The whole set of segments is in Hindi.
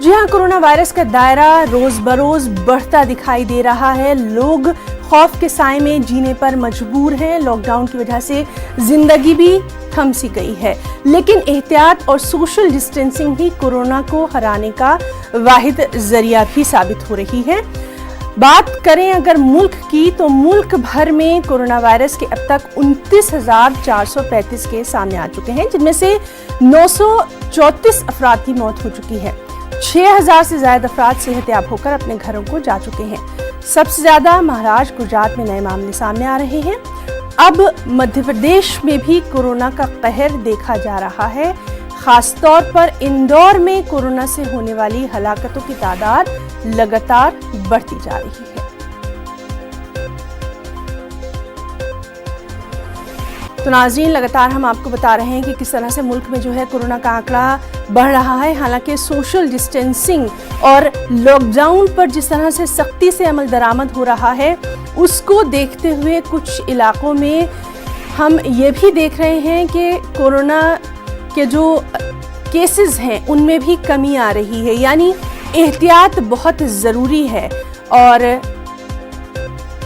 जी हाँ, कोरोना वायरस का दायरा रोज बरोज बढ़ता दिखाई दे रहा है। लोग खौफ के साए में जीने पर मजबूर हैं। लॉकडाउन की वजह से जिंदगी भी थम सी गई है, लेकिन एहतियात और सोशल डिस्टेंसिंग ही कोरोना को हराने का वाहिद जरिया भी साबित हो रही है। बात करें अगर मुल्क की, तो मुल्क भर में कोरोना वायरस के अब तक 29,435 केस सामने आ चुके हैं, जिनमें से 934 अफराद की मौत हो चुकी है। 6,000 से ज्यादा अफराद सेहतयाब होकर अपने घरों को जा चुके हैं। सबसे ज्यादा महाराष्ट्र, गुजरात में नए मामले सामने आ रहे हैं। अब मध्य प्रदेश में भी कोरोना का कहर देखा जा रहा है। खासतौर पर इंदौर में कोरोना से होने वाली हलाकतों की तादाद लगातार बढ़ती जा रही है। तो नाज़रीन, लगातार हम आपको बता रहे हैं कि किस तरह से मुल्क में जो है कोरोना का आंकड़ा बढ़ रहा है। हालांकि सोशल डिस्टेंसिंग और लॉकडाउन पर जिस तरह से सख्ती से अमल दरामद हो रहा है, उसको देखते हुए कुछ इलाकों में हम ये भी देख रहे हैं कि कोरोना के जो केसेस हैं उनमें भी कमी आ रही है। यानी एहतियात बहुत ज़रूरी है। और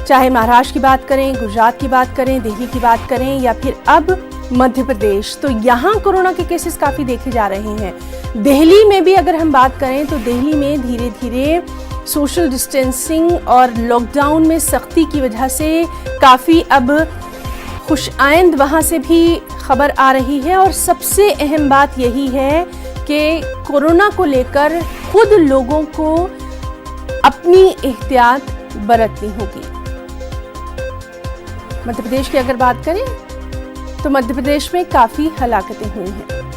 चाहे महाराष्ट्र की बात करें, गुजरात की बात करें, दिल्ली की बात करें या फिर अब मध्य प्रदेश, तो यहाँ कोरोना के केसेस काफ़ी देखे जा रहे हैं। दिल्ली में भी अगर हम बात करें तो दिल्ली में धीरे धीरे सोशल डिस्टेंसिंग और लॉकडाउन में सख्ती की वजह से काफ़ी अब खुशआइंद वहाँ से भी खबर आ रही है। और सबसे अहम बात यही है कि कोरोना को लेकर खुद लोगों को अपनी एहतियात बरतनी होगी। मध्य प्रदेश की अगर बात करें तो मध्य प्रदेश में काफ़ी हलाकतें हुई हैं।